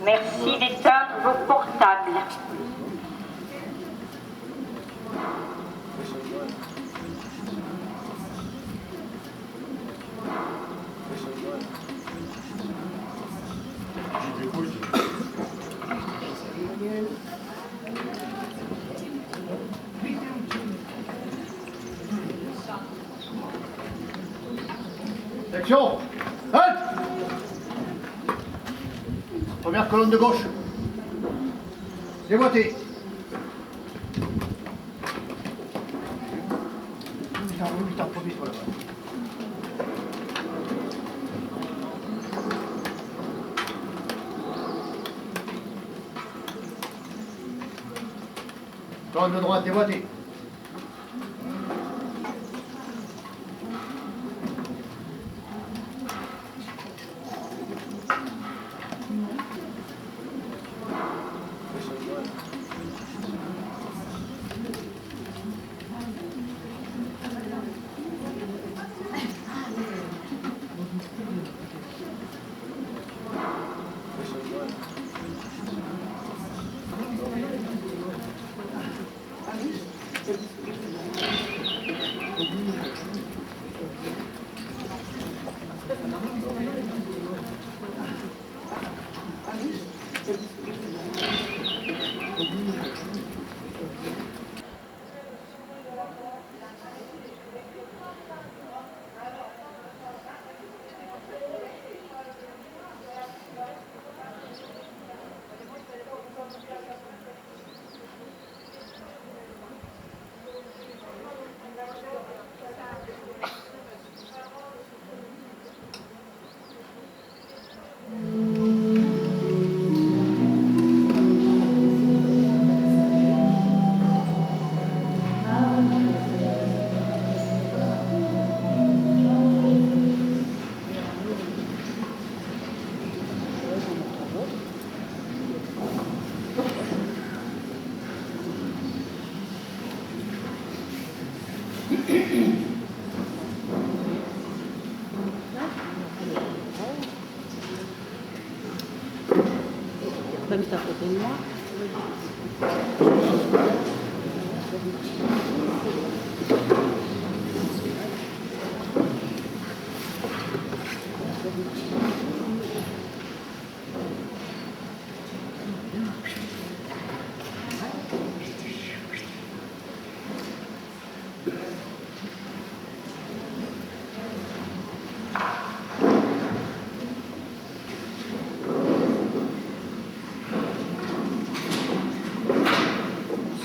Merci d'éteindre vos portables. Section, halte! Première colonne de gauche. Déboîtez. Putain, premier sur la base. Colonne de droite, déboîtez. comme ça à côté de moi.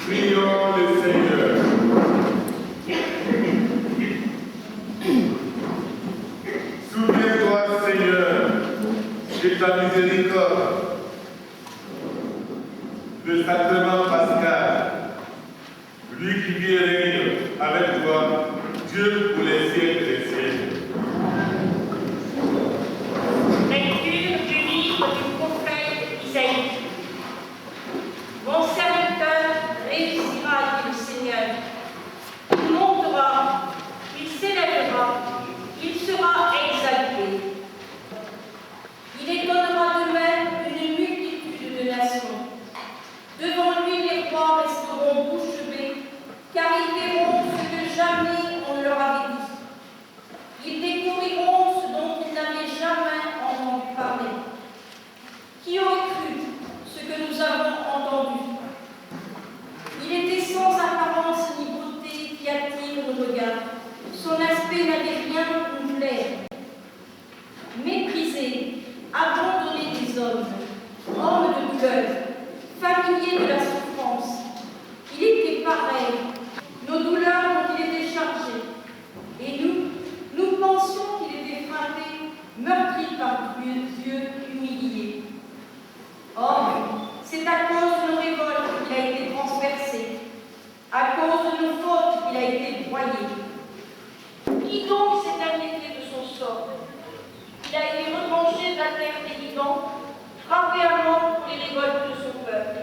Prions le Seigneur. Souviens-toi, Seigneur, de ta miséricorde, le sacrement pascal, lui qui vit et règne avec toi, Dieu pour les siècles des siècles. Lecture du livre du prophète Isaïe. Mon serviteur réussira, dit le Seigneur. Il montera, il s'élèvera, il sera exalté. Il étonnera de même une multitude de nations. Devant lui, les rois resteront bouche bée, car ils verront ce que jamais on ne leur avait dit. Ils découvriront ce dont ils n'avaient jamais entendu parler. Qui aurait cru ce que nous avons entendu? Il était sans apparence ni beauté qui attire le regard. Son aspect n'avait rien pour nous plaire. Méprisé, abandonné des hommes, homme de douleur, familier de la souffrance, il était pareil, nos douleurs dont il était chargé. Et nous pensions qu'il était frappé, meurtri par Dieu, humilié. Or, c'est à cause de nos révoltes qu'il a été transpercé, à cause de nos fautes qu'il a été broyé. Qui donc s'est inquiété de son sort? Il a été retranché de la terre des vivants, frappé à mort pour les révoltes de son peuple.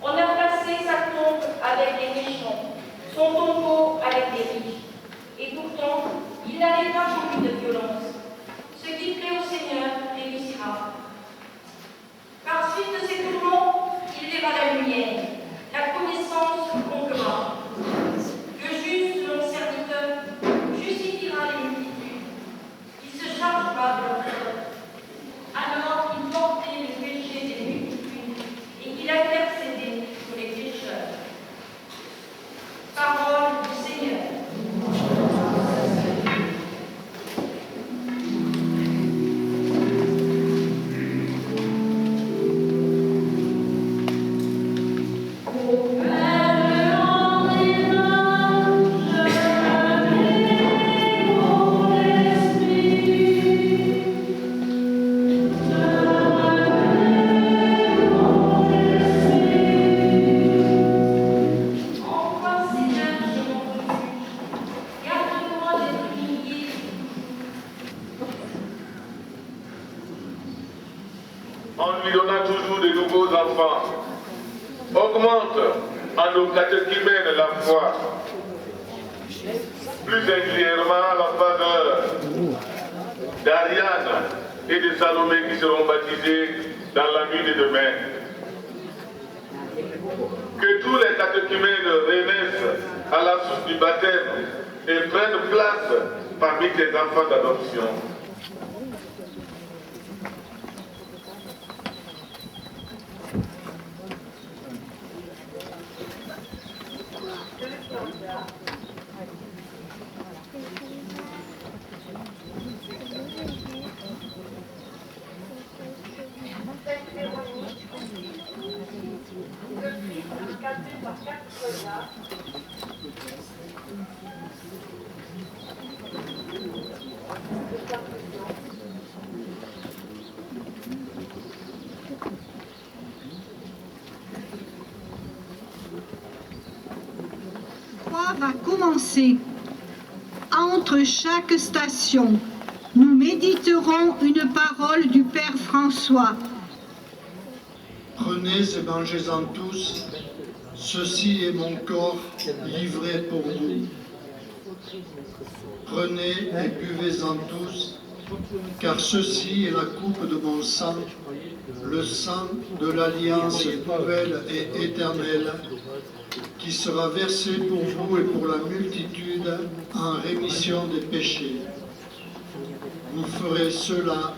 On a placé sa tombe avec les méchants, son tombeau avec les riches. Et pourtant, il n'avait pas commis de violence. Ce qui plaît au Seigneur réussira. Par suite de ces tourments, il verra la lumière, la connaissance conquérera. Le juste, mon serviteur, justifiera les multitudes. Il se chargera de leur faute. Alors il portait le péché des multitudes et qu'il intercédait pour les pécheurs. Parole du Seigneur. On lui donna toujours de nouveaux enfants. Augmente en nos catéchumènes la foi. Plus singulièrement la faveur d'Ariane et de Salomé qui seront baptisés dans la nuit de demain. Que tous les catéchumènes renaissent à la source du baptême et prennent place parmi tes enfants d'adoption. Va commencer. Entre chaque station, nous méditerons une parole du Père François. Prenez et mangez-en tous, ceci est mon corps livré pour vous. Prenez et buvez-en tous, car ceci est la coupe de mon sang, le sang de l'alliance nouvelle et éternelle qui sera versé pour vous et pour la multitude en rémission des péchés. Vous ferez cela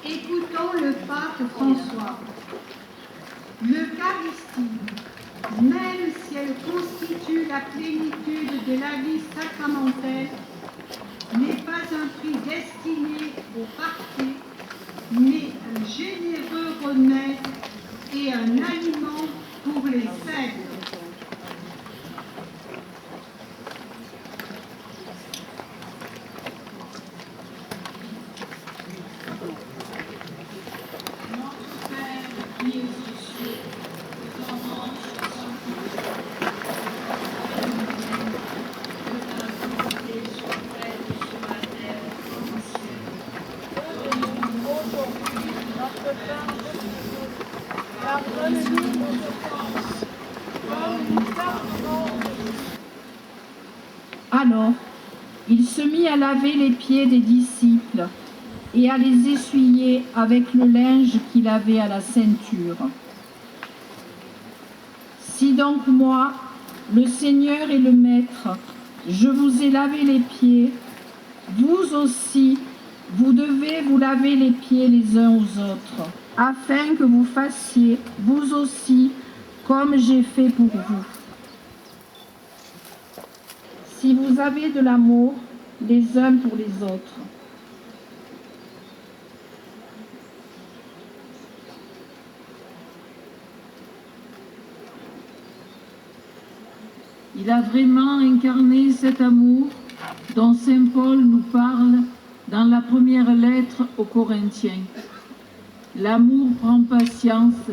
Écoutons le pape François. L'Eucharistie, même si elle constitue la plénitude de la vie sacramentelle, n'est pas un prix destiné au parquet, mais un généreux remède et un aliment pour les faibles. Alors, il se mit à laver les pieds des disciples et à les essuyer avec le linge qu'il avait à la ceinture. Si donc moi, le Seigneur et le Maître, je vous ai lavé les pieds, vous aussi, vous devez vous laver les pieds les uns aux autres, afin que vous fassiez, vous aussi, comme j'ai fait pour vous. Si vous avez de l'amour les uns pour les autres. Il a vraiment incarné cet amour dont saint Paul nous parle dans la première lettre aux Corinthiens. L'amour prend patience,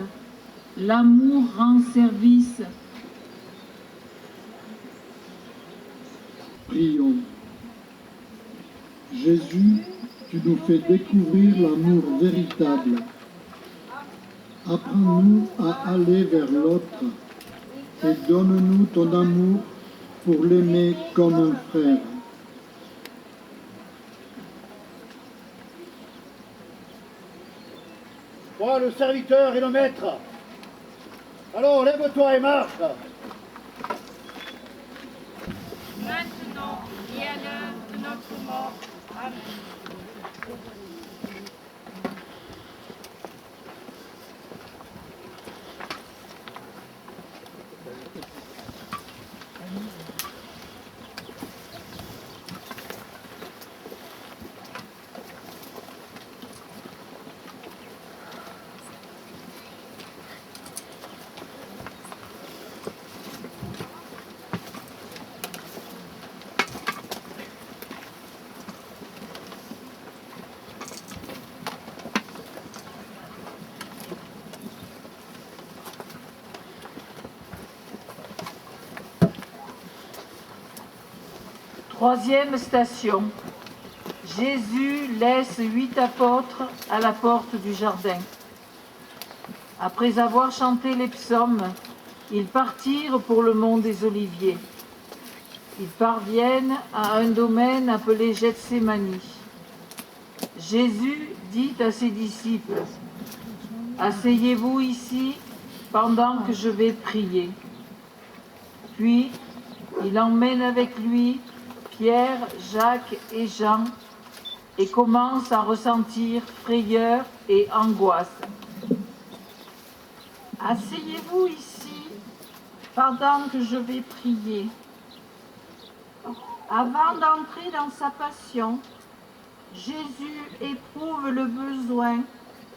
l'amour rend service. Prions. Jésus, tu nous fais découvrir l'amour véritable. Apprends-nous à aller vers l'autre et donne-nous ton amour pour l'aimer comme un frère. Toi, le serviteur et le maître. Alors, lève-toi et marche. Maintenant et à l'heure de notre mort. Amen. Troisième station. Jésus laisse 8 apôtres à la porte du jardin. Après avoir chanté les psaumes, ils partirent pour le mont des Oliviers. Ils parviennent à un domaine appelé Gethsémani. Jésus dit à ses disciples, « Asseyez-vous ici pendant que je vais prier. » Puis, il emmène avec lui Pierre, Jacques et Jean et commence à ressentir frayeur et angoisse. Asseyez-vous ici pendant que je vais prier. Avant d'entrer dans sa passion, Jésus éprouve le besoin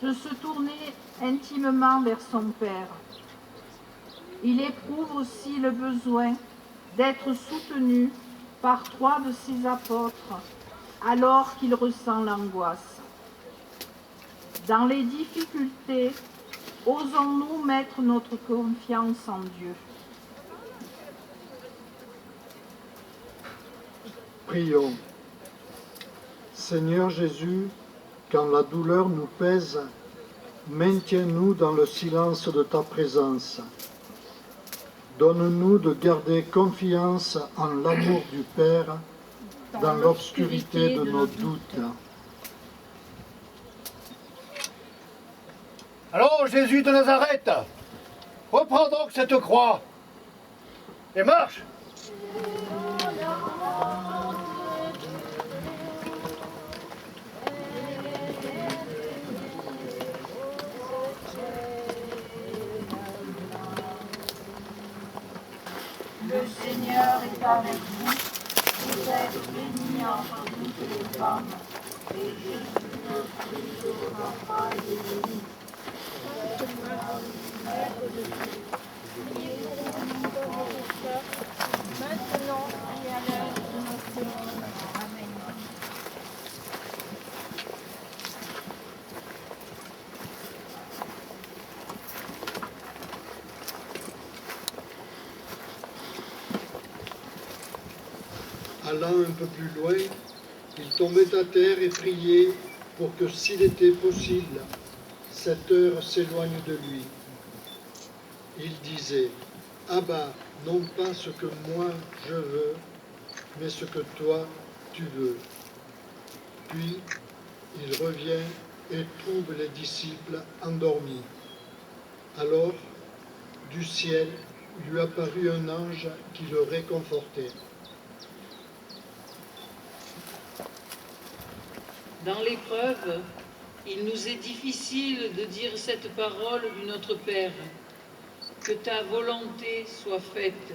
de se tourner intimement vers son Père. Il éprouve aussi le besoin d'être soutenu par 3 de ses apôtres alors qu'il ressent l'angoisse. Dans les difficultés, osons-nous mettre notre confiance en Dieu. Prions. Seigneur Jésus, quand la douleur nous pèse, maintiens-nous dans le silence de ta présence. Donne-nous de garder confiance en l'amour du Père dans l'obscurité de nos doutes. Allons, Jésus de Nazareth, reprends donc cette croix et marche. Le Seigneur est avec vous, vous êtes bénie entre toutes les femmes, et Jésus, le fruit de vos entrailles, est béni. Maintenant et à l'heure de notre mort. Amen. Allant un peu plus loin, il tombait à terre et priait pour que, s'il était possible, cette heure s'éloigne de lui. Il disait, « Abba, non pas ce que moi je veux, mais ce que toi tu veux. » Puis il revient et trouve les disciples endormis. Alors, du ciel, lui apparut un ange qui le réconfortait. Dans l'épreuve, il nous est difficile de dire cette parole du Notre Père. Que ta volonté soit faite.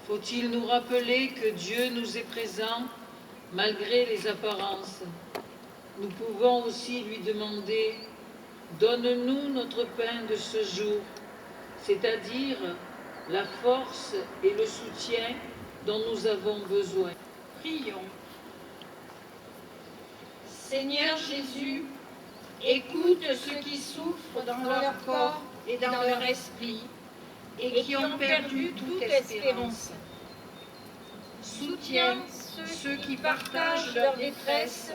Faut-il nous rappeler que Dieu nous est présent malgré les apparences? Nous pouvons aussi lui demander « Donne-nous notre pain de ce jour », c'est-à-dire la force et le soutien dont nous avons besoin. Prions. Seigneur Jésus, écoute ceux qui souffrent dans leur corps et dans leur esprit et qui ont perdu toute espérance. Soutiens ceux qui partagent leur détresse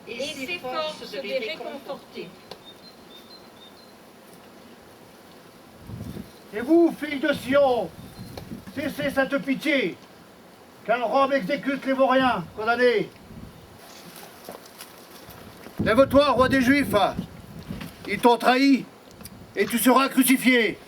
et s'efforcent de les réconforter. Et vous, filles de Sion, cessez cette pitié, car Rome exécute les vauriens condamnés. Lève-toi, roi des Juifs, ils t'ont trahi et tu seras crucifié.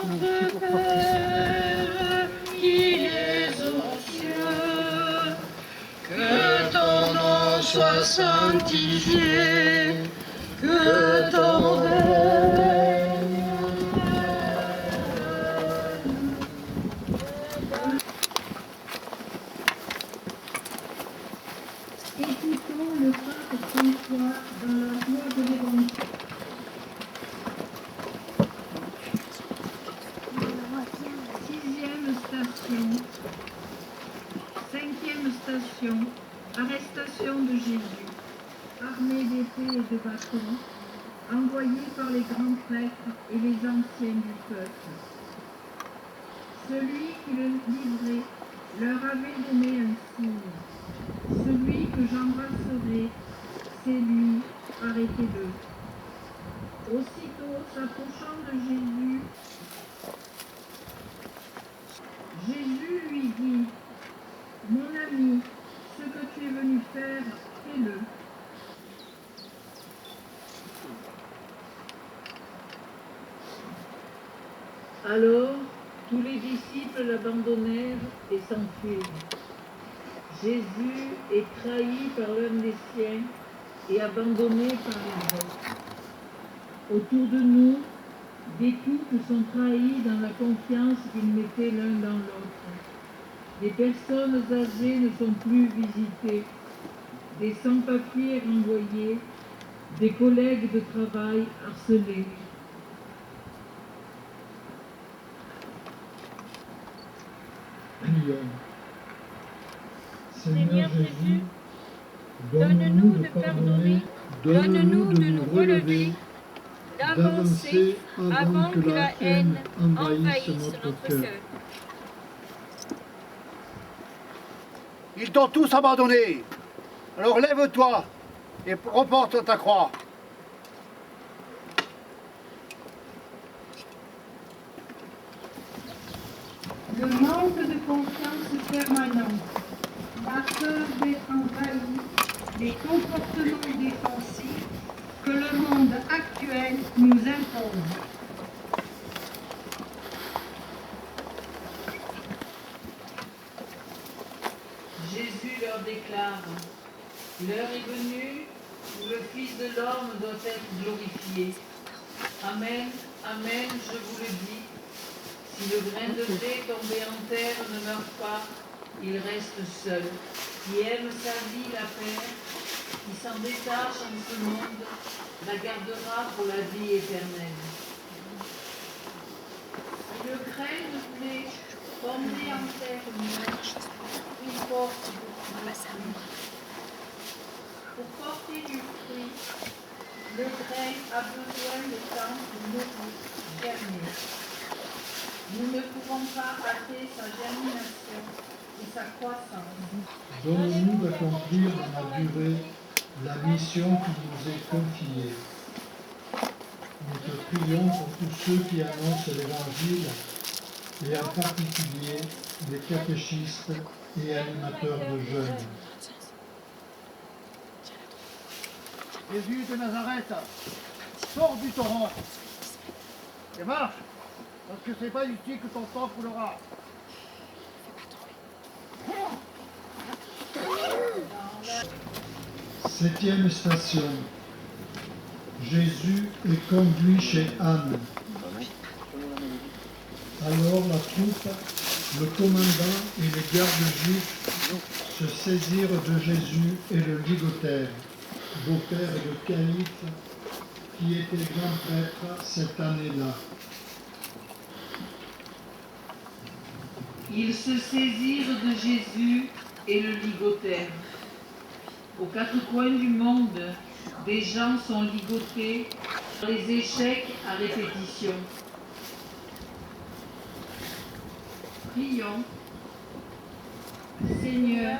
Notre Père qui es aux cieux, que ton nom soit sanctifié, que ton règne Écoutons le pape François dans la voix de l'Évangile. Sixième station. Cinquième station. Arrestation de Jésus. Armé d'épées et de bâtons, envoyé par les grands prêtres et les anciens du peuple. Celui qui le livrait leur avait donné un signe. Celui que j'embrasserai, c'est lui, arrêtez-le. Aussitôt, s'approchant de Jésus, Jésus lui dit, « Mon ami, ce que tu es venu faire, fais-le. » Alors, tous les disciples l'abandonnèrent et s'enfuirent. Jésus est trahi par l'un des siens et abandonnés par les autres. Autour de nous, des couples sont trahis dans la confiance qu'ils mettaient l'un dans l'autre. Des personnes âgées ne sont plus visitées, des sans-papiers renvoyés, des collègues de travail harcelés. Prions. Seigneur Jésus, donne-nous de pardonner, donne-nous de nous relever, d'avancer avant que la haine envahisse notre cœur. Ils t'ont tous abandonné. Alors lève-toi et reporte ta croix. Le manque de confiance permanent, la peur d'être envahi, les comportements défensifs que le monde actuel nous impose. Jésus leur déclare, l'heure est venue où le Fils de l'homme doit être glorifié. Amen, amen, je vous le dis. Si le grain de blé tombé en terre ne meurt pas, il reste seul. Qui aime sa vie la perd, qui s'en détache en ce monde, la gardera pour la vie éternelle. Si le grain de blé tombé en terre meurt, il porte du fruit. Pour porter du fruit, le grain a besoin de temps de mûrir, germer. Nous ne pouvons pas hâter sa germination et sa croissance. Donne-nous d'accomplir dans la durée la mission qui nous est confiée. Nous te prions pour tous ceux qui annoncent l'Évangile et en particulier les catéchistes et animateurs de jeunes. Jésus de Nazareth, sors du torrent et marche, parce que c'est pas ici que ton sang coulera. Septième station. Jésus est conduit chez Anne. Alors la troupe, le commandant et les gardes juifs se saisirent de Jésus et le ligotèrent, beau-père de Caïphe, qui était grand prêtre cette année-là. Ils se saisirent de Jésus et le ligotèrent. Aux quatre coins du monde, des gens sont ligotés par les échecs à répétition. Prions. Seigneur,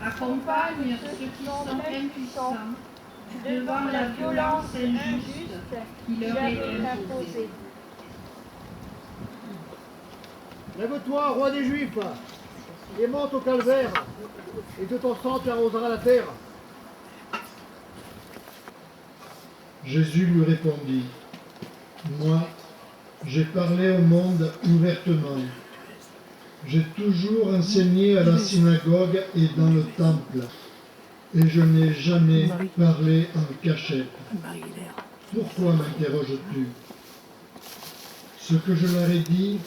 accompagne ceux qui sont impuissants devant la violence injuste qui leur est imposée. Lève-toi, roi des Juifs, et monte au calvaire, et de ton sang tu arroseras la terre. Jésus lui répondit, « Moi, j'ai parlé au monde ouvertement. J'ai toujours enseigné à la synagogue et dans le temple, et je n'ai jamais parlé en cachette. Pourquoi m'interroges-tu ? Ce que je leur ai dit,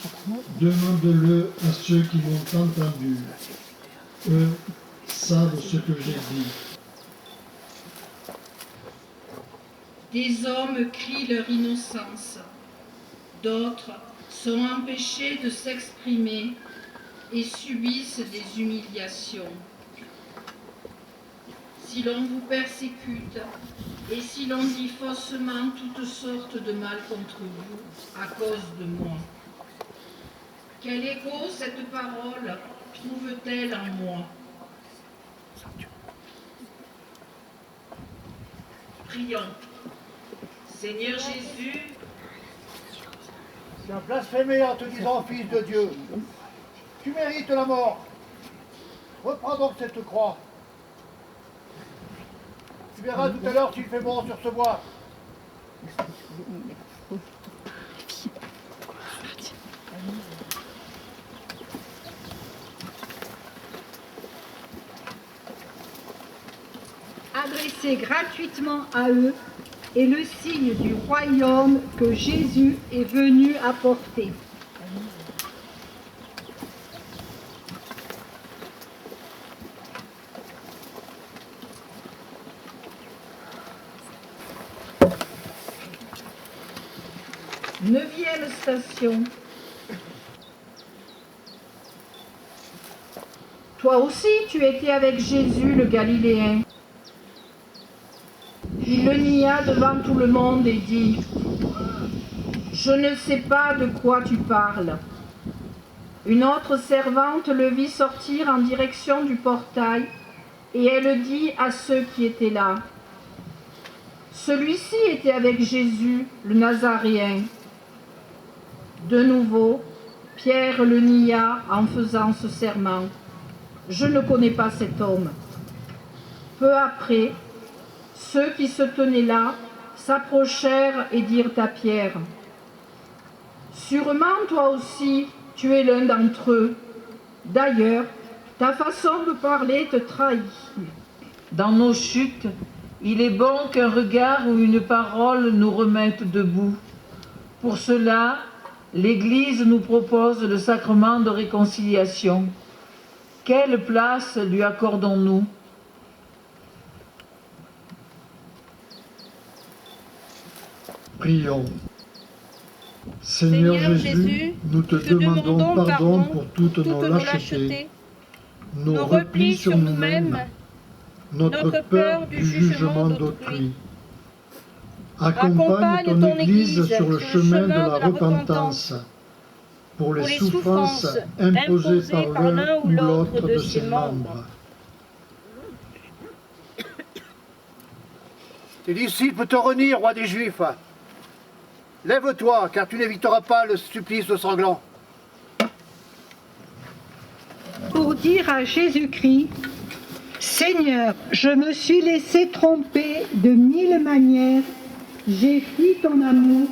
demande-le à ceux qui m'ont entendu. Eux savent ce que j'ai dit. » Des hommes crient leur innocence, d'autres sont empêchés de s'exprimer et subissent des humiliations. Si l'on vous persécute et si l'on dit faussement toutes sortes de mal contre vous à cause de moi, quel écho cette parole trouve-t-elle en moi ? Prions. Seigneur Jésus, Tu as blasphémé en te disant fils de Dieu. Tu mérites la mort. Reprends donc cette croix. Tu verras tout à l'heure s'il fait bon sur ce bois. adressé gratuitement à eux est le signe du royaume que Jésus est venu apporter. Neuvième station. Toi aussi, tu étais avec Jésus le Galiléen. Il le nia devant tout le monde et dit, « Je ne sais pas de quoi tu parles. » Une autre servante le vit sortir en direction du portail et elle dit à ceux qui étaient là, « Celui-ci était avec Jésus, le Nazaréen. » De nouveau, Pierre le nia en faisant ce serment. « Je ne connais pas cet homme. » Peu après, ceux qui se tenaient là s'approchèrent et dirent à Pierre, « Sûrement toi aussi, tu es l'un d'entre eux. D'ailleurs, ta façon de parler te trahit. » Dans nos chutes, il est bon qu'un regard ou une parole nous remette debout. Pour cela, l'Église nous propose le sacrement de réconciliation. Quelle place lui accordons-nous ? Prions. Seigneur Jésus, nous te demandons pardon pour toutes nos lâchetés, nos replis sur nous-mêmes, notre peur du jugement d'autrui. Accompagne ton Église sur le chemin de la repentance, pour les souffrances imposées par l'un ou l'autre de ses membres. Tes disciples te renient, roi des Juifs. Lève-toi, car tu n'éviteras pas le supplice de sanglant. Pour dire à Jésus-Christ, Seigneur, je me suis laissé tromper de 1000 manières, j'ai fui ton amour,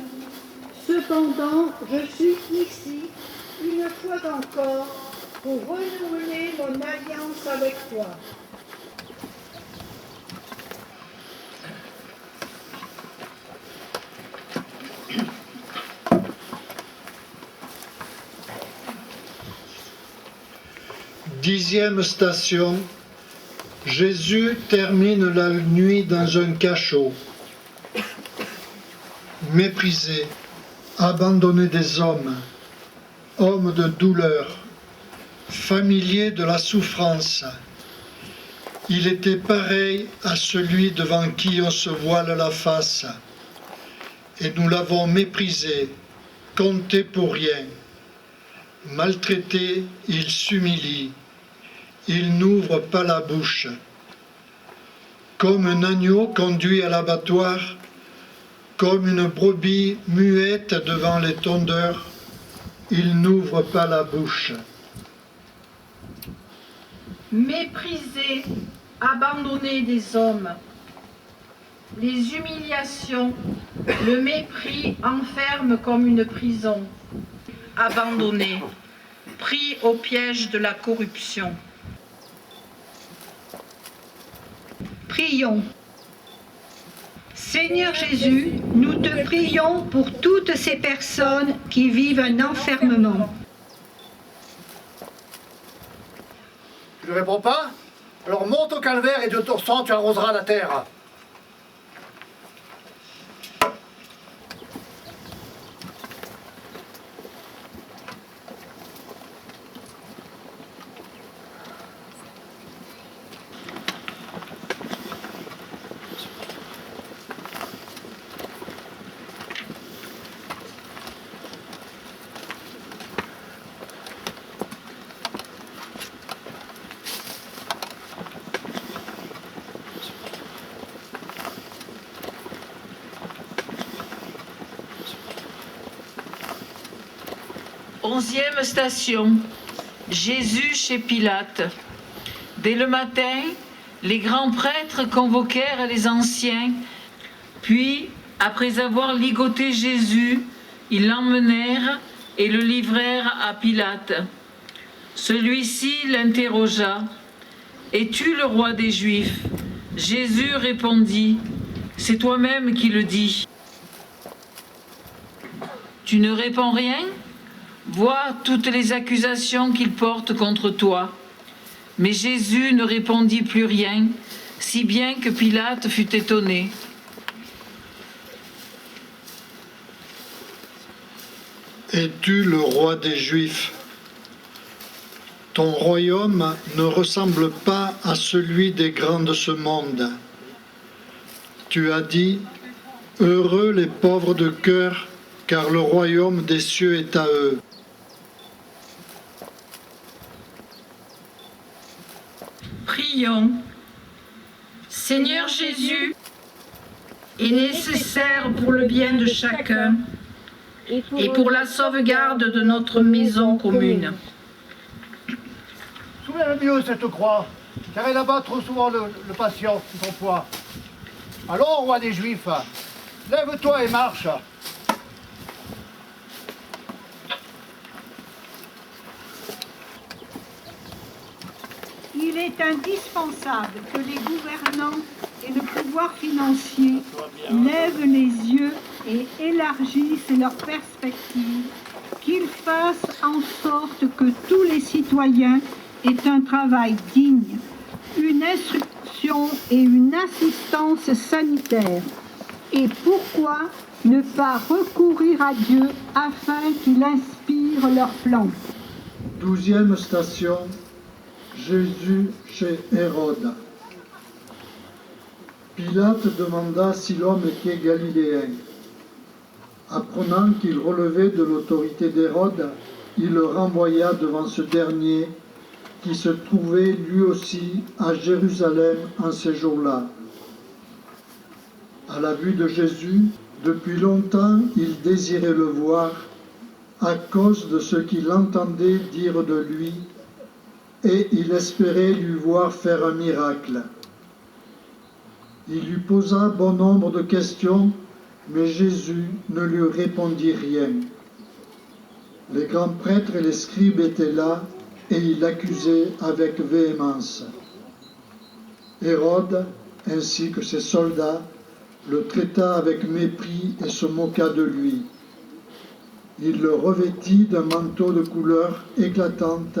cependant je suis ici, une fois encore, pour renouveler mon alliance avec toi. Dixième station, Jésus termine la nuit dans un cachot. Méprisé, abandonné des hommes, homme de douleur, familier de la souffrance, il était pareil à celui devant qui on se voile la face. Et nous l'avons méprisé, compté pour rien. Maltraité, il s'humilie. Il n'ouvre pas la bouche. Comme un agneau conduit à l'abattoir, comme une brebis muette devant les tondeurs, il n'ouvre pas la bouche. Méprisé, abandonné des hommes. Les humiliations, le mépris enferment comme une prison. Abandonné, pris au piège de la corruption. Prions. Seigneur Jésus, nous te prions pour toutes ces personnes qui vivent un enfermement. Tu ne réponds pas? Alors monte au calvaire et de ton sang tu arroseras la terre. Onzième station, Jésus chez Pilate. Dès le matin, les grands prêtres convoquèrent les anciens, puis, après avoir ligoté Jésus, ils l'emmenèrent et le livrèrent à Pilate. Celui-ci l'interrogea, « Es-tu le roi des Juifs ?» Jésus répondit, « C'est toi-même qui le dis. Tu ne réponds rien? Vois toutes les accusations qu'il porte contre toi. » Mais Jésus ne répondit plus rien, si bien que Pilate fut étonné. Es-tu le roi des Juifs? Ton royaume ne ressemble pas à celui des grands de ce monde. Tu as dit, heureux les pauvres de cœur, car le royaume des cieux est à eux. Prions. Seigneur Jésus, est nécessaire pour le bien de chacun et pour la sauvegarde de notre maison commune. Soulève mieux cette croix, car elle abat trop souvent le patient sous son poids. Allons, roi des Juifs, lève-toi et marche. Il est indispensable que les gouvernants et le pouvoir financier lèvent les yeux et élargissent leurs perspectives, qu'ils fassent en sorte que tous les citoyens aient un travail digne, une instruction et une assistance sanitaire. Et pourquoi ne pas recourir à Dieu afin qu'il inspire leurs plans? 12e station, Jésus chez Hérode. Pilate demanda si l'homme était galiléen. Apprenant qu'il relevait de l'autorité d'Hérode, il le renvoya devant ce dernier, qui se trouvait lui aussi à Jérusalem en ces jours-là. À la vue de Jésus, depuis longtemps il désirait le voir, à cause de ce qu'il entendait dire de lui, et il espérait lui voir faire un miracle. Il lui posa bon nombre de questions, mais Jésus ne lui répondit rien. Les grands prêtres et les scribes étaient là, et il l'accusait avec véhémence. Hérode, ainsi que ses soldats, le traita avec mépris et se moqua de lui. Il le revêtit d'un manteau de couleur éclatante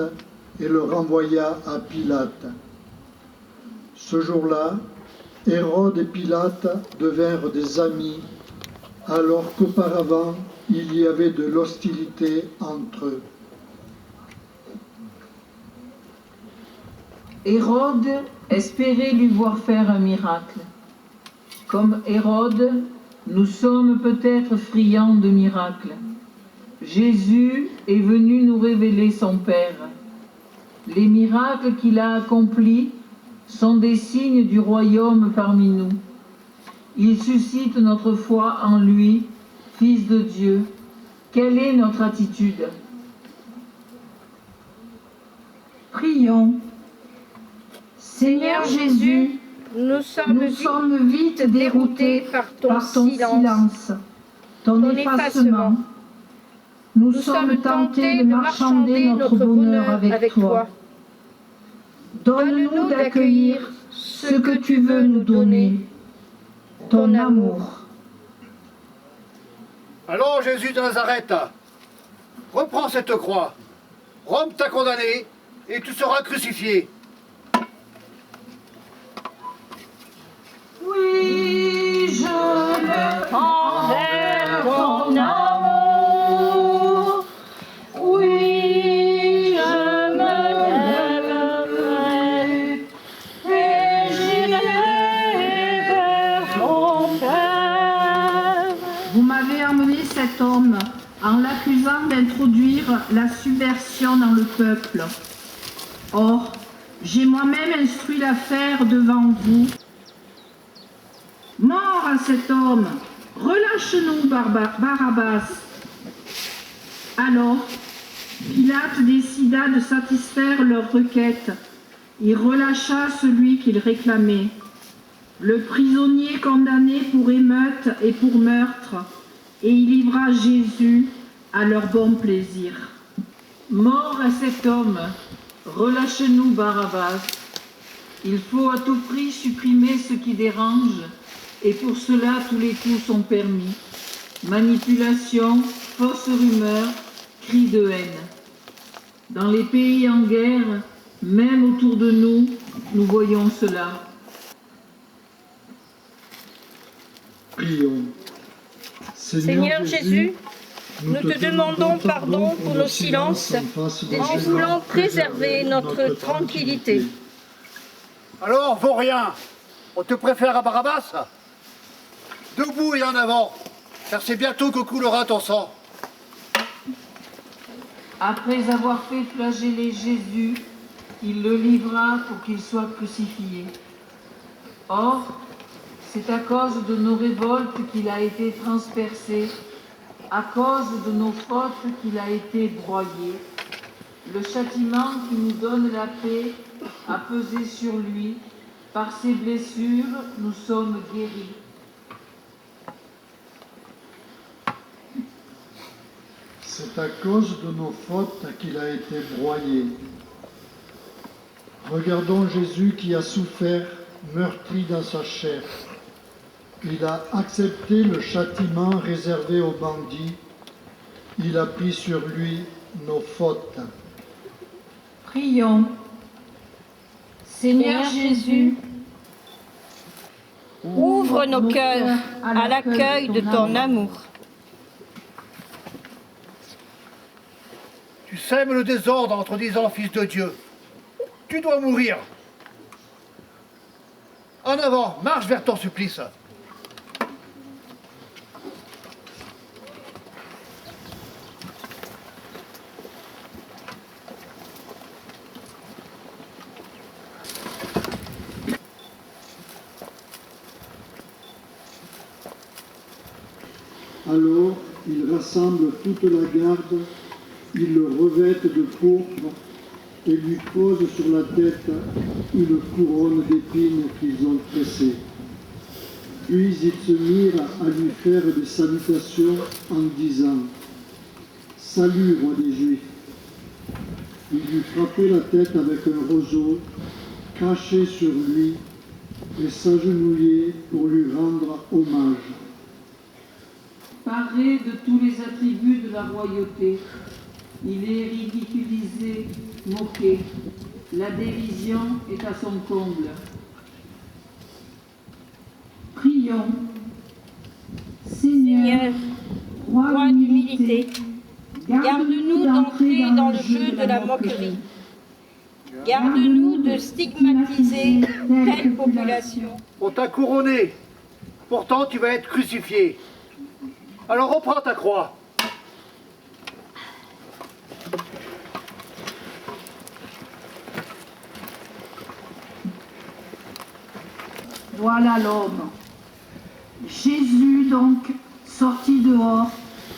et le renvoya à Pilate. Ce jour-là, Hérode et Pilate devinrent des amis, alors qu'auparavant il y avait de l'hostilité entre eux. Hérode espérait lui voir faire un miracle. Comme Hérode, nous sommes peut-être friands de miracles. Jésus est venu nous révéler son Père. Les miracles qu'il a accomplis sont des signes du royaume parmi nous. Il suscite notre foi en lui, Fils de Dieu. Quelle est notre attitude? Prions. Seigneur Jésus, nous sommes vite déroutés par ton silence, ton effacement. Nous sommes tentés de marchander notre bonheur avec toi. Donne-nous d'accueillir ce que tu veux nous donner, ton amour. Allons, Jésus de Nazareth, reprends cette croix. Rome t'a condamné et tu seras crucifié. Oui, je me tends vers ton amour. Oui, je me lèverai et j'irai vers ton Père. Vous m'avez emmené cet homme en l'accusant d'introduire la subversion dans le peuple. Or, j'ai moi-même instruit l'affaire devant vous. Mort à cet homme, relâche-nous Barabbas. Alors, Pilate décida de satisfaire leur requête. Il relâcha celui qu'il réclamait. Le prisonnier condamné pour émeute et pour meurtre, et il livra Jésus à leur bon plaisir. Mort à cet homme, relâche-nous Barabbas. Il faut à tout prix supprimer ce qui dérange, et pour cela tous les coups sont permis. Manipulation, fausses rumeurs, cris de haine. Dans les pays en guerre, même autour de nous, nous voyons cela. Prions. Seigneur Jésus, nous te demandons pardon pour nos silences en voulant préserver notre tranquillité. Alors, vaurien, on te préfère à Barabbas? Debout et en avant, car c'est bientôt que coulera ton sang. Après avoir fait flageller Jésus, il le livra pour qu'il soit crucifié. Or, c'est à cause de nos révoltes qu'il a été transpercé, à cause de nos fautes qu'il a été broyé. Le châtiment qui nous donne la paix a pesé sur lui. Par ses blessures, nous sommes guéris. C'est à cause de nos fautes qu'il a été broyé. Regardons Jésus qui a souffert, meurtri dans sa chair. Il a accepté le châtiment réservé aux bandits. Il a pris sur lui nos fautes. Prions. Seigneur Jésus, Ouvre nos cœurs à l'accueil de ton amour. Tu sèmes le désordre en te disant fils de Dieu. Tu dois mourir. En avant, marche vers ton supplice. Alors, il rassemble toute la garde, il le revête de pourpre et lui pose sur la tête une couronne d'épines qu'ils ont tressée. Puis ils se mirent à lui faire des salutations en disant « Salut, roi des Juifs !» Ils lui frappaient la tête avec un roseau, crachaient sur lui et s'agenouillaient pour lui rendre hommage. Paré de tous les attributs de la royauté, il est ridiculisé, moqué. La dérision est à son comble. prions. Seigneur, roi d'humilité, garde-nous d'entrer dans le jeu de la moquerie. Garde-nous de stigmatiser telle population. On t'a couronné, pourtant tu vas être crucifié. Alors reprends ta croix. voilà l'homme. Jésus donc sortit dehors,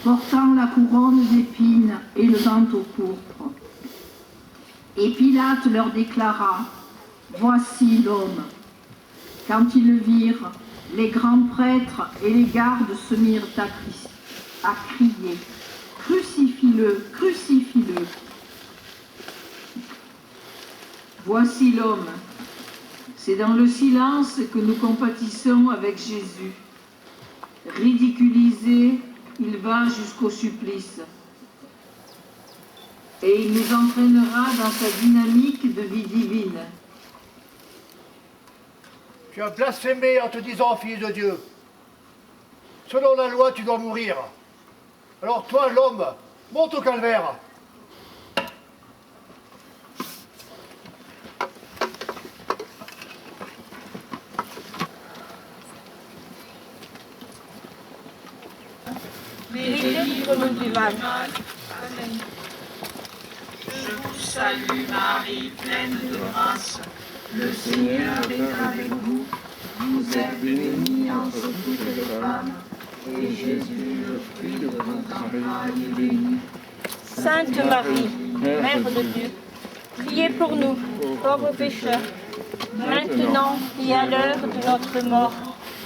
portant la couronne d'épines et le manteau pourpre. Et Pilate leur déclara, voici l'homme. Quand ils le virent, les grands prêtres et les gardes se mirent à crier, crucifie-le, crucifie-le. Voici l'homme. C'est dans le silence que nous compatissons avec Jésus. Ridiculisé, il va jusqu'au supplice. Et il nous entraînera dans sa dynamique de vie divine. Tu as blasphémé en te disant fils de Dieu. Selon la loi, tu dois mourir. Alors toi, l'homme, monte au calvaire. Délivre-nous du mal. Amen. Je vous salue Marie, pleine de grâce. Le Seigneur est avec vous. Vous êtes bénie entre toutes les femmes. Et Jésus, le fruit de votre entrailles, est béni. Sainte Marie, Mère de Dieu, priez pour nous, pauvres pécheurs, maintenant et à l'heure de notre mort.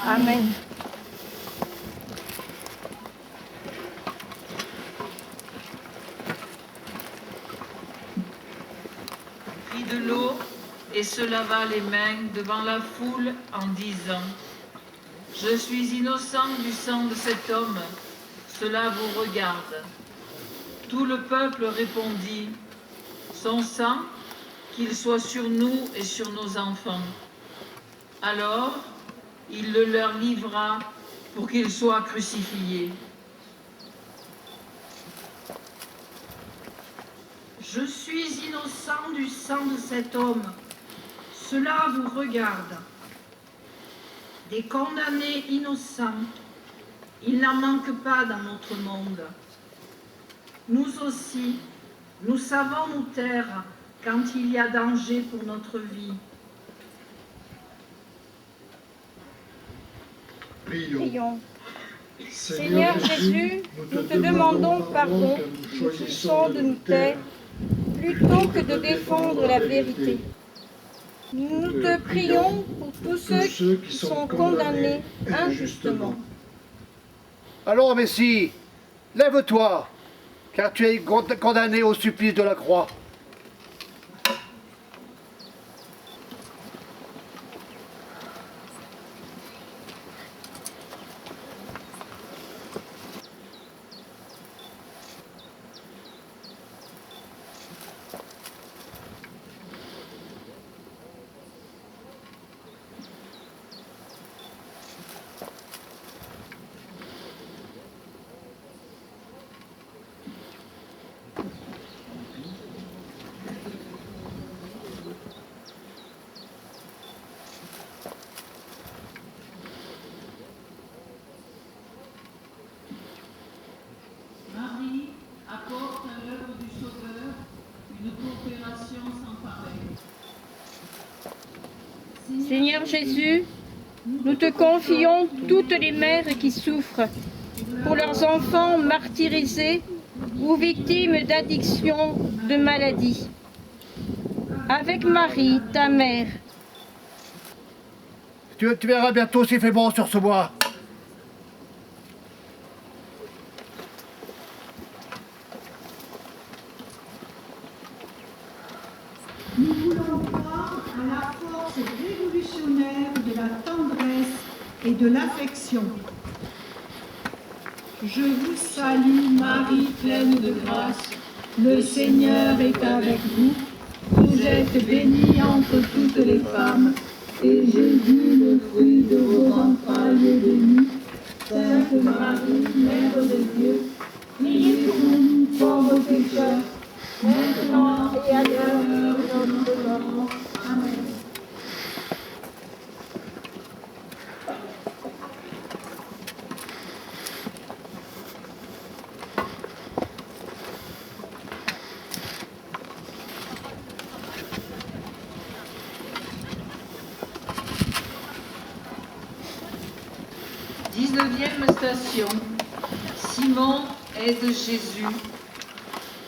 Amen. Pris de l'eau et se lava les mains devant la foule en disant « Je suis innocent du sang de cet homme, cela vous regarde. » Tout le peuple répondit « Son sang, qu'il soit sur nous et sur nos enfants. » Alors, il le leur livra pour qu'ils soient crucifiés. Je suis innocent du sang de cet homme, cela vous regarde. Des condamnés innocents, il n'en manque pas dans notre monde. Nous aussi, nous savons nous taire quand il y a danger pour notre vie. Prions. Seigneur Jésus, nous te demandons pardon, nous choisissons de nous taire plutôt que de défendre la vérité. Nous te prions pour tous ceux qui sont condamnés injustement. Alors, Messie, lève-toi, car tu es condamné au supplice de la croix. Marie apporte à l'œuvre du Sauveur une coopération sans pareille. Seigneur Jésus, nous te confions toutes les mères qui souffrent pour leurs enfants martyrisés ou victimes d'addiction, de maladies. Avec Marie, ta mère. Tu verras bientôt s'il fait bon sur ce bois. Nous voulons croire à la force révolutionnaire de la tendresse et de l'affection. Je vous salue, Marie pleine de grâce. Le Seigneur est avec vous. Vous êtes bénie entre toutes les femmes, et Jésus, le fruit de vos entrailles, est béni. Sainte Marie, Mère de Dieu, priez pour nous pauvres pécheurs, maintenant et à l'heure de notre mort. Amen. Dix-neuvième station. Simon aide Jésus.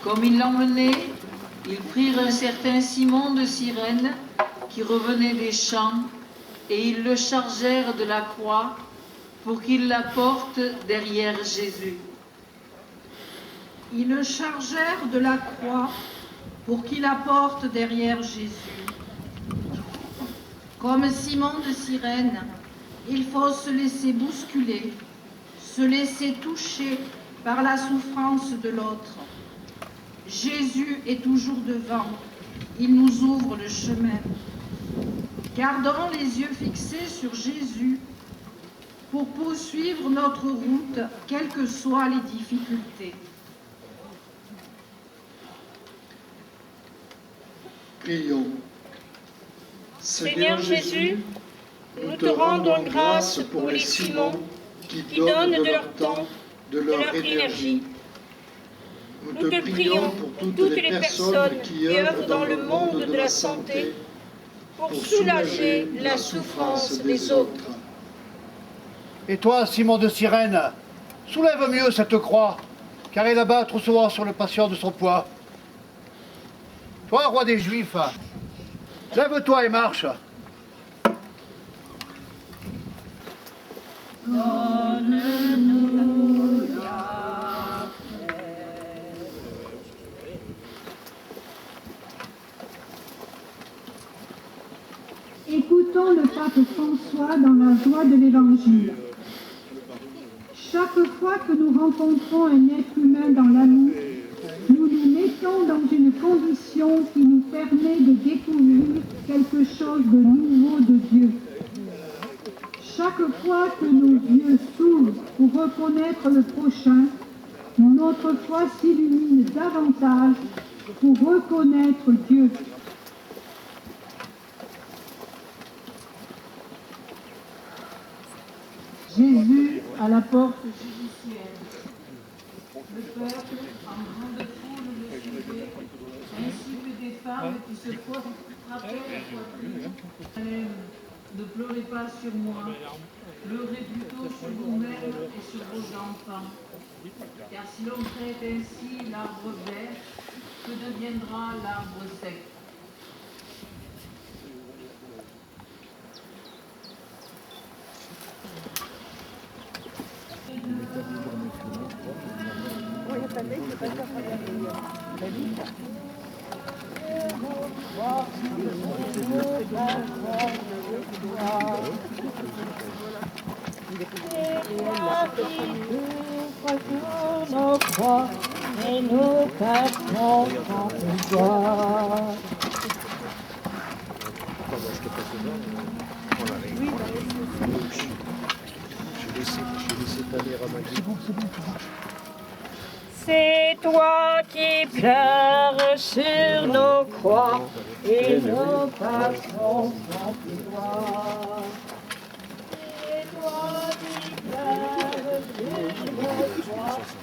Comme ils l'emmenaient, ils prirent un certain Simon de Cyrène qui revenait des champs et ils le chargèrent de la croix pour qu'il la porte derrière Jésus. Ils le chargèrent de la croix pour qu'il la porte derrière Jésus. Comme Simon de Cyrène, il faut se laisser bousculer, se laisser toucher par la souffrance de l'autre. Jésus est toujours devant, il nous ouvre le chemin. Gardons les yeux fixés sur Jésus pour poursuivre notre route, quelles que soient les difficultés. Prions. Seigneur Jésus, nous te rendons grâce pour les Simons qui donnent de leur temps, de leur énergie. Nous te prions pour toutes les personnes qui œuvrent dans le monde de la santé pour soulager la souffrance des autres. Et toi, Simon de Cyrène, soulève mieux cette croix, car elle abat trop souvent sur le patient de son poids. Toi, roi des Juifs, lève-toi et marche. pape François dans la joie de l'Évangile. Chaque fois que nous rencontrons un être humain dans l'amour, nous nous mettons dans une condition qui nous permet de découvrir quelque chose de nouveau de Dieu. Chaque fois que nos yeux s'ouvrent pour reconnaître le prochain, notre foi s'illumine davantage pour reconnaître Dieu. Jésus à la porte judiciaire. Le peuple, en grande foule, le suivait, ainsi que des femmes qui se frappaient la poitrine. Ne pleurez pas sur moi, pleurez plutôt sur vous-même et sur vos enfants. Car si l'on traite ainsi l'arbre vert, que deviendra l'arbre sec? Nos croix et nous passons en joie. C'est toi qui pleures sur nos croix et nous passons en joie. C'est toi qui pleures sur nos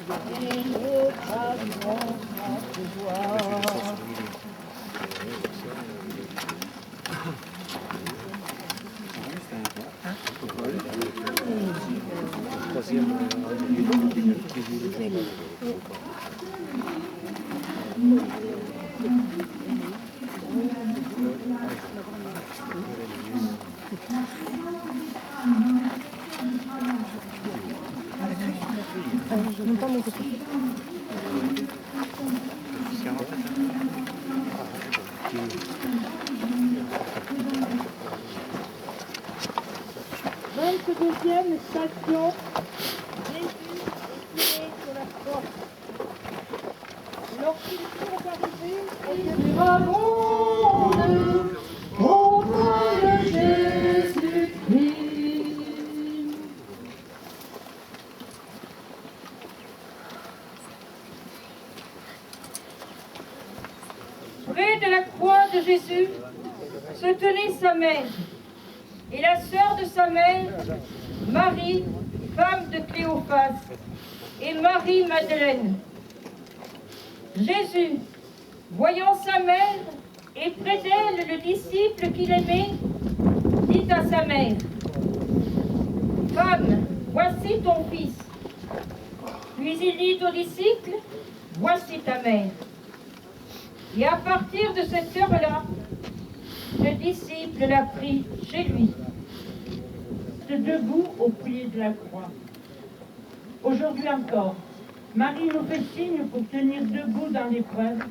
croix et nous passons en joie. Deuxième station, Jésus est tiré sur la croix. Lorsqu'ils sont arrivés, ils répondent au nom de Jésus-Christ. Près de la croix de Jésus se tenait sa mère et la sœur de sa mère, Marie, femme de Cléophas, et Marie-Madeleine. Jésus, voyant sa mère et près d'elle le disciple qu'il aimait, dit à sa mère: Femme, voici ton fils. Puis il dit au disciple: Voici ta mère. Et à partir de cette heure-là, le disciple l'a pris chez lui. Debout au pied de la croix. Aujourd'hui encore, Marie nous fait signe pour tenir debout dans l'épreuve.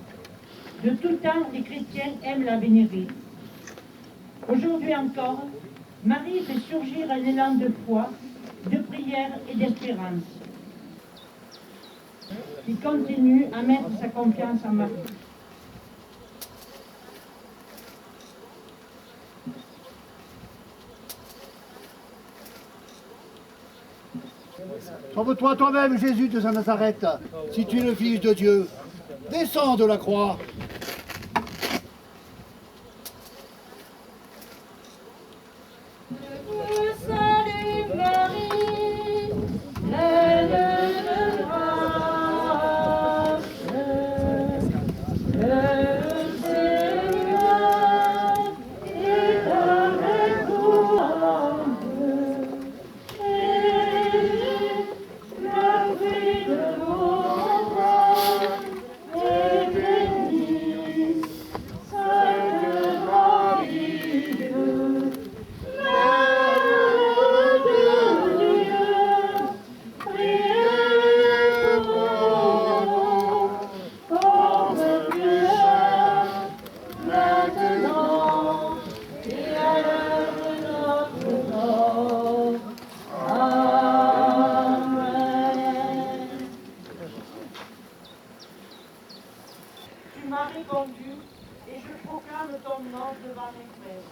De tout temps, les chrétiens aiment la vénérer. Aujourd'hui encore, Marie fait surgir un élan de foi, de prière et d'espérance. Il continue à mettre sa confiance en Marie. Sauve-toi toi-même, Jésus de Nazareth, si tu es le Fils de Dieu. Descends de la croix. Salut Marie, pleine de grâce, le Seigneur est avec toi. Le fruit de vos entrailles est béni. m'as répondu et je proclame ton nom devant mes frères.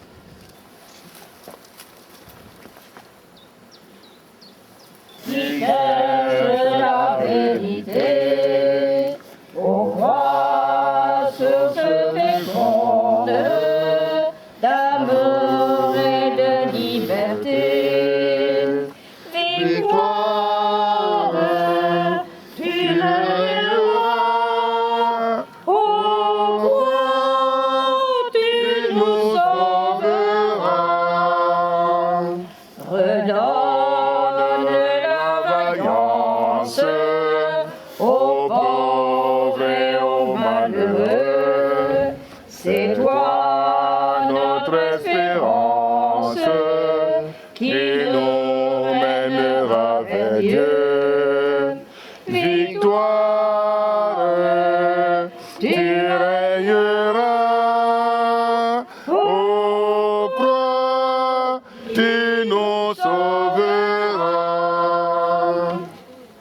Qui cache la vérité, ô roi, source féconde d'amour et de liberté. Victoire, tu règneras, ô croix, tu nous sauveras. Redonne la vaillance aux pauvres et aux malheureux. C'est toi notre espérance qui nous mènera vers Dieu. Victoire, tu règneras, ô croix, tu nous sauveras.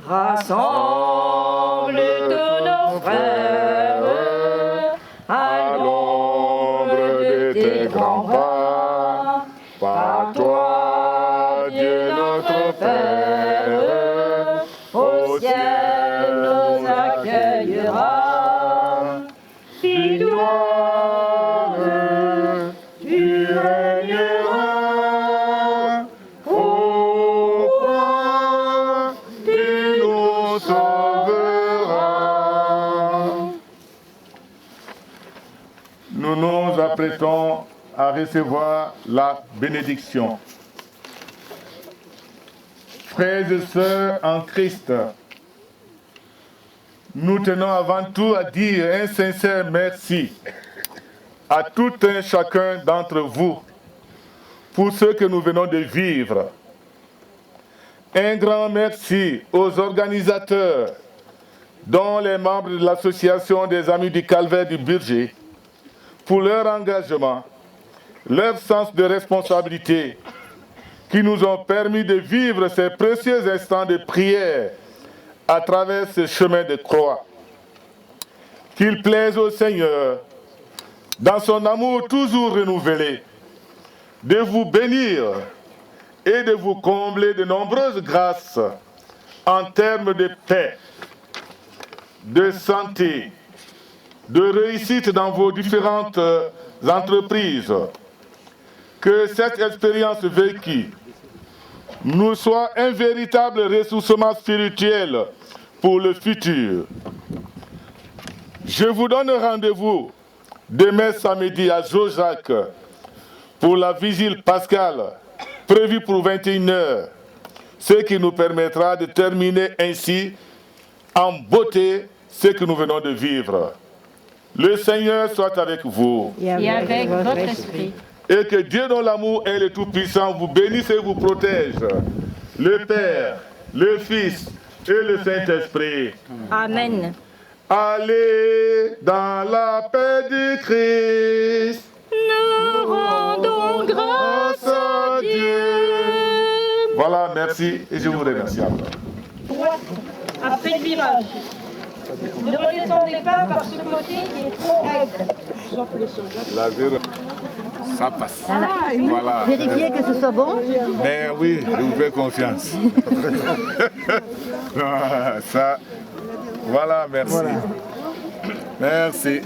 Rassemble tous nos frères à l'ombre de tes grands pas. Par toi, Dieu notre Père, au ciel nous accueillera. Victoire, tu règneras, ô croix, tu nous sauveras. Nous nous apprêtons à recevoir la bénédiction. Frères et sœurs en Christ, nous tenons avant tout à dire un sincère merci à tout un chacun d'entre vous pour ce que nous venons de vivre. Un grand merci aux organisateurs, dont les membres de l'association des Amis du Calvaire du Burger, pour leur engagement, leur sens de responsabilité, qui nous ont permis de vivre ces précieux instants de prière à travers ce chemin de croix. Qu'il plaise au Seigneur, dans son amour toujours renouvelé, de vous bénir et de vous combler de nombreuses grâces en termes de paix, de santé, de réussite dans vos différentes entreprises. Que cette expérience vécue nous soit un véritable ressourcement spirituel pour le futur. Je vous donne rendez-vous demain samedi à Jojac pour la vigile pascale prévue pour 21h, ce qui nous permettra de terminer ainsi en beauté ce que nous venons de vivre. Le Seigneur soit avec vous. Et avec votre esprit. Et que Dieu dont l'amour est le Tout-Puissant vous bénisse et vous protège. Le Père, le Fils et le Saint-Esprit. Amen. Allez dans la paix du Christ. Nous rendons grâce à Dieu. Voilà, merci et je vous remercie. Après le virage, ne redescendez pas par ce côté qui est trop raide. La vérité, ça passe. Voilà. Vérifiez que ce soit bon. Mais oui, je vous fais confiance. Ça, voilà, merci. Merci.